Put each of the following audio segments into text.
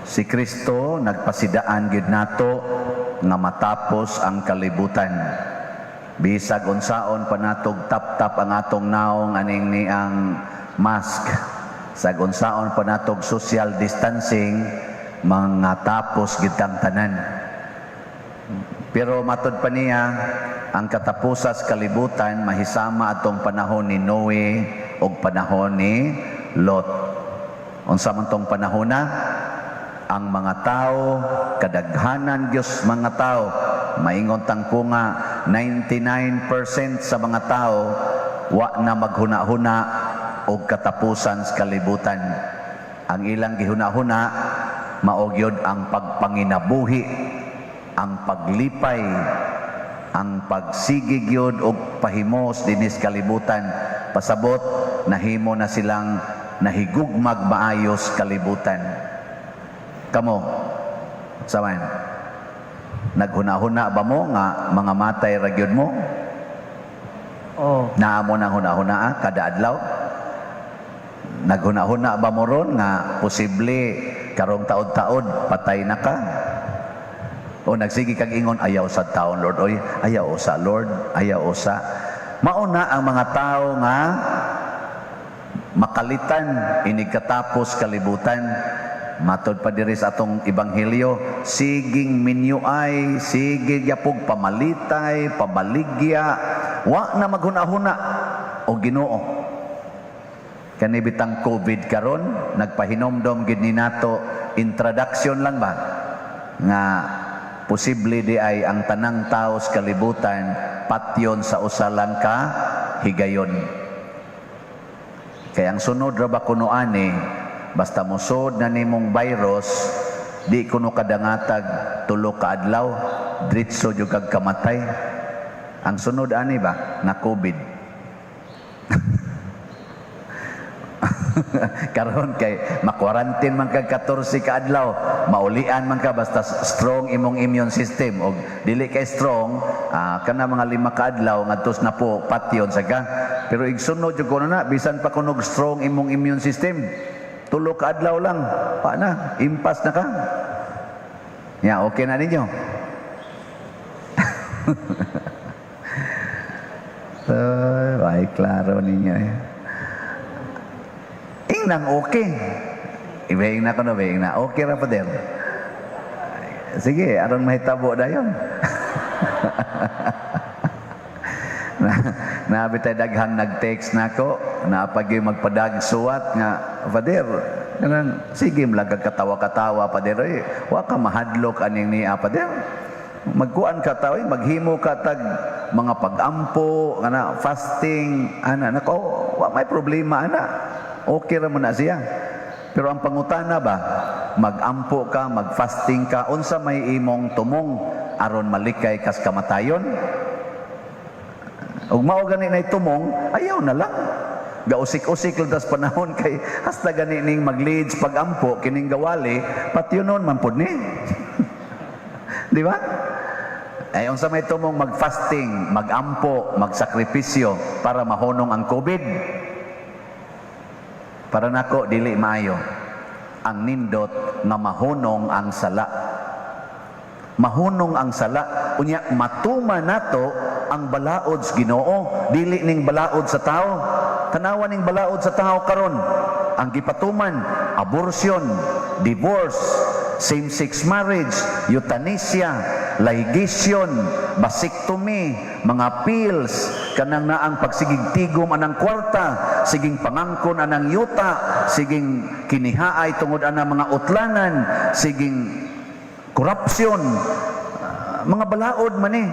Si Kristo nagpasidaan gid nato nga matapos ang kalibutan. Bisag unsaon pa natog tap-tap ang atong naong aning ni ang mask. Sag unsaon pa natog social distancing, mga tapos gid ang tanan. Pero matod pa niya, ang katapusas kalibutan mahisama atong panahon ni Noe o panahon ni Lot. Unsa man tong panahon na? Ang mga tao, kadaghanan Diyos mga tao, maingon tangko nga 99% sa mga tao wa na maghuna-huna og katapusan sa kalibutan. Ang ilang gihuna-huna mao gyud ang pagpanginabuhi, ang paglipay, ang pagsigig yun o pahimos dinis kalibutan. Pasabot, nahimo na silang nahigugmag maayos kalibutan. Kamo, saman, naghuna-huna ba mo nga mga matay ragyod mo? Oh. Naamo nang huna-huna kada adlaw? Naghuna-huna ba mo ron nga posible karong taod-taod patay na ka? O nagsigi kang ingon, ayaw sa taon, Lord. Oy, ayaw sa Lord, ayaw sa. Mauna ang mga tao nga makalitan, inigkatapos kalibutan. Matod pa diri sa atong ebanghelyo, siging minyuay, sige yapog pamalitay, pabaligya, wa na maghuna-huna o Ginoo. Kani bitang COVID karon, nagpahinomdom gid ni nato, introduction lang ba nga posible di ay ang tanang tao sa kalibutan patyon sa usalang ka higayon. Kaya ang sunod ra ba kuno ani, basta musod na nimong virus, di kuno kadangatag tulo ka adlaw, diretso jud kag kamatay. Ang sunod ani ba na COVID. Karon kay makwarantin man kag 14 ka adlaw, maulian man ka basta strong imong immune system, og dili kay strong kana mga 5 ka adlaw ngadtos na po patyon sa ka. Pero igsunod jud kuno na bisan pa kunog strong imong immune system, 3 ka adlaw lang pa na impas na ka. Ya, okay na ninyo. Ay, klaro ninyo. Nang okay. Ibahing na ko na, ibahing na. Okay ra pa din. Sige, aron mahitabo na yun. Nabitay daghang nag-text na ko, napagi magpadag suwat nga, Father, sige, malagag katawa-katawa, Father, wa ka mahadlok aning ni Father. Magkuan ka tayo, maghimo ka tag mga pag-ampo, fasting, nako, wa may problema, okay ra man na siya. Pero ang pangutana ba, mag-ampo ka, mag-fasting ka, unsa may imong tumong aron malikay kas kamatayon? Ug mao gani nay tumong, ayaw na lang. Gausik-usik lang tas panahon kay hasta gani ning mag-leads pag-ampo kining gawali, patyonon man pud ni. Di ba? Ay unsa may tumong mag-fasting, mag-ampo, magsakripisyo para mahunong ang COVID? Para nako dili maayo ang nindot nga mahunong ang sala. Mahunong ang sala unya matuma nato ang balaod sa Ginoo, dili ning balaod sa tao. Tanawa ning balaod sa tao karon, ang gipatuman abortion, divorce, same-sex marriage, euthanasia, ligation, vasectomy, mga pills, kanang naang pagsigig-tigom anang kwarta, siging pangangkon anang yuta, siging kinihaay tungod anang mga utlanan, siging corruption, mga balaod man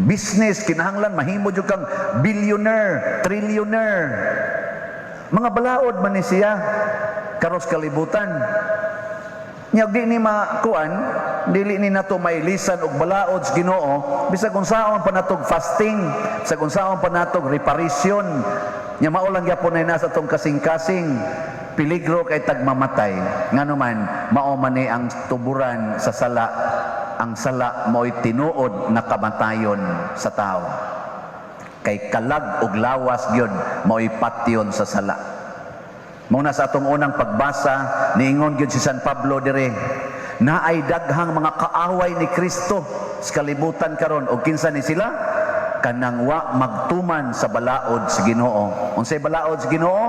business, kinahanglan mahimo jud kang billionaire, trillionaire, mga balaod man siya karos kalibutan. Nya di ni makuan, dili ni nato mailisan og balaod sa Ginoo bisag unsaon pa natog fasting, bisag unsaon pa natog reparation. Nya mao lang gyapon na nasa tong kasing-kasing peligro kay tagmamatay. Ngano man mao man ni ang tuburan sa sala. Ang sala mo'y tinuod na kamatayon sa tao. Kay kalag og lawas gyud mo'y patyon sa sala. Muna sa atong unang pagbasa, niingon gyud si San Pablo dire, na ay daghang mga kaaway ni Kristo sa kalibutan karon, og kinsa ni sila? Kanang wa magtuman sa balaod sa Ginoo. Unsay balaod sa Ginoo?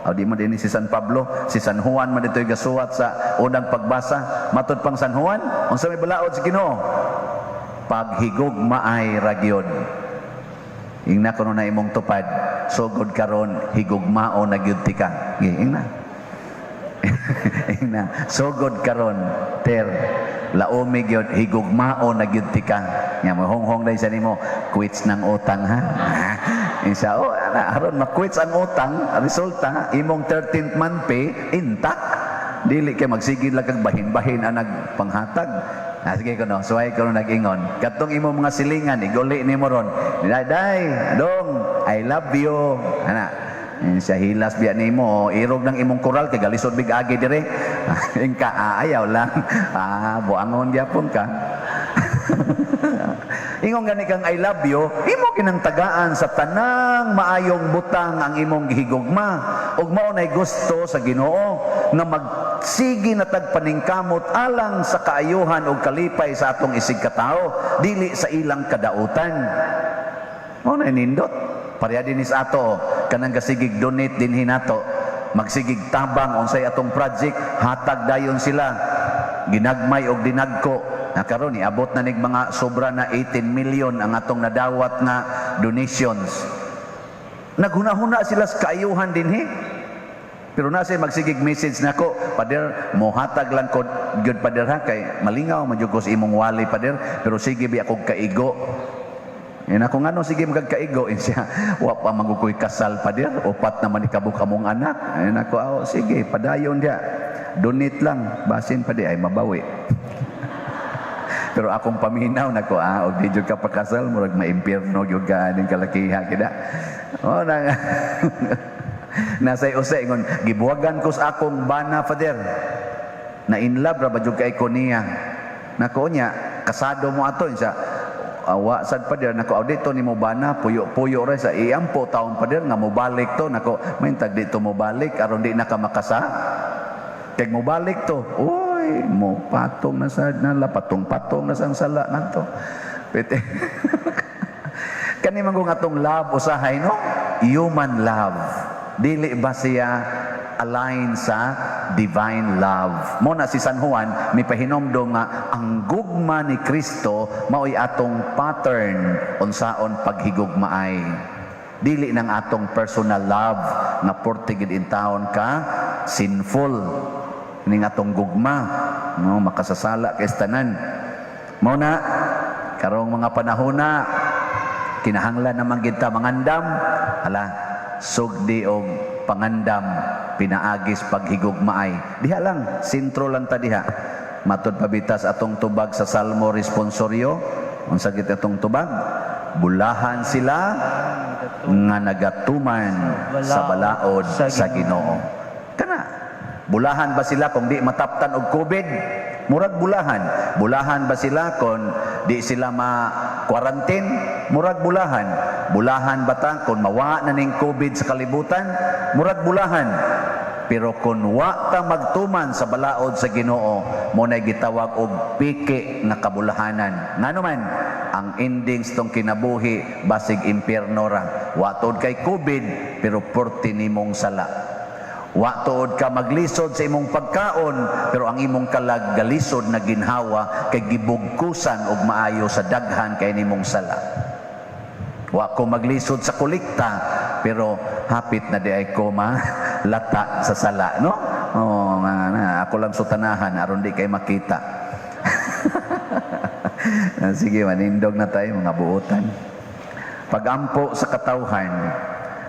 O di man din si San Pablo, si San Juan man dito'y gasuwat sa unang pagbasa. Matod pang San Juan, unsa may balaod sa Ginoo? Paghigugma ay ragyod. Ingna kuno na imong tupad, sugod karon higugmao na gyud ti ka. Ingna. Ingna, sugod karon ter laomi gyud higugmao na gyud ti ka. Nya mo honghong dai sa nimo, quits ng utang ha. Isa aron ma-quits ang utang, resulta imong 13th month pay intact. Dili kay magsigid lang kag bahin-bahin ang nagpanghatag. Sige ko no, suway ko no nag-ingon. Katong imo mga silingan, iguli ni mo ron. Day, dong, I love you. Ana, siya hilas biya ni mo, irog ng imong koral, kay galisod big agi dire. Ingka, ayaw lang. Buangon gyapon ka. Ingon gani kang I love you, imo kinang tagaan sa tanang maayong butang ang imong gihigugma. Ug mao nay gusto sa Ginoo nga magsigi na tagpaningkamot alang sa kaayuhan ug kalipay sa atong isig katao, dili sa ilang kadautan. Mao nay nindot. Pareha din is ato kanang gasigig donate din hinato. Magsigig tabang unsay atong project, hatag dayon sila. Ginagmay og dinagko. Karon abot na nig mga sobra na 18 million ang atong nadawat nga donations. Naghuna-huna sila sa kaayuhan dinhi. Pero nasa magsigig message nako, pader mohatag lang ko gyud pader ha kay malingaw man jud ko sa imong wali pader, pero sige bi ako kaigo. Yan ako ngano sige magkaigo siya, wa pa magukoy kasal pader, upat naman ikabuk among anak. Yan ako, sige padayon dia. Donate lang, basin pa di ay mabawi. Pero akong paminaw nako og di jud ka pakasal murag maimpierno gyud ka ning kalakiha kida. Na nasay usay ngon gibuwagan ko sa akong bana father. Na in love ra ba jud kay ko niya. Nako nya kasado mo ato siya. Awa sad pader nako dito nimo bana puyo-puyo ra sa iampo taon pader nga mobalik to nako maintag dito mobalik aron di na ka makasa. Kay mobalik to. Mo patong na sa nala patong-patong na sang sala nanto. Pete. Kani man kung atong love usahay no? Human love. Dili ba siya align sa divine love? Mo na si San Juan mipahinomdom nga ang gugma ni Kristo mao'y atong pattern unsaon paghigugmaay. Dili nang atong personal love nga portigid in taon ka sinful. Ning atong gugma no makasasala kay tanan. Mao na karong mga panahon na kinahanglan naman kita mangandam sugdi og pangandam pinaagis paghigugmaay diha lang sentro lang ta diha matud pabitas atong tubag sa Salmo responsorio unsa gid atong tubag bulahan sila nga nagatuman sa balaod sa Ginoo. Bulahan ba sila kung di mataptan og COVID? Murag bulahan. Bulahan ba sila kung di sila ma-quarantine? Murag bulahan. Bulahan ba ta kung mawa na ning COVID sa kalibutan? Murag bulahan. Pero kung wa ta magtuman sa balaod sa Ginoo, mo na gitawag og piki nga kabulahanan. Ngano man ang endings tong kinabuhi basig impierno ra. Wa tod kay COVID pero porti nimong sala. Wa tuod ka maglisod sa imong pagkaon pero ang imong kalag galisod na ginhawa kay gibugkusan og maayo sa daghan kay nimong sala. Wa ko maglisod sa kolekta pero hapit na di ay ko lata sa sala, no? Ako lang sutanahan aron di kay makita. Sige, manindog na tayo mga buotan. Pagampo sa katawhan.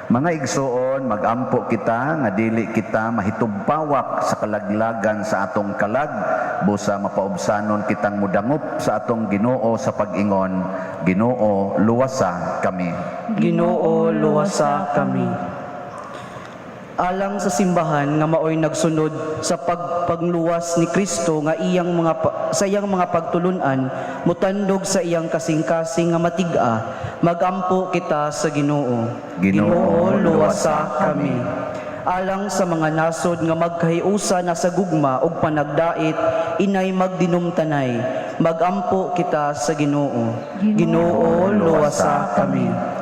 Mga igsoon, magampo kita nga dili kita mahitumpawak sa kalaglagan sa atong kalag busa mapaubsanon kitang mudangop sa atong Ginoo sa pag-ingon, Ginoo luwasa kami. Ginoo luwasa kami. Alang sa simbahan nga maoy nagsunod sa pagluwas ni Kristo nga sa iyang mga pagtulunan mutandog sa iyang kasing-kasing nga matiga magampo kita sa Ginoo. Ginoo luwasa kami. alang sa mga nasod nga magkahiusa na sa gugma ug panagdait inay magdinumtanay. Magampo kita sa Ginoo. Ginoo, luwasa kami.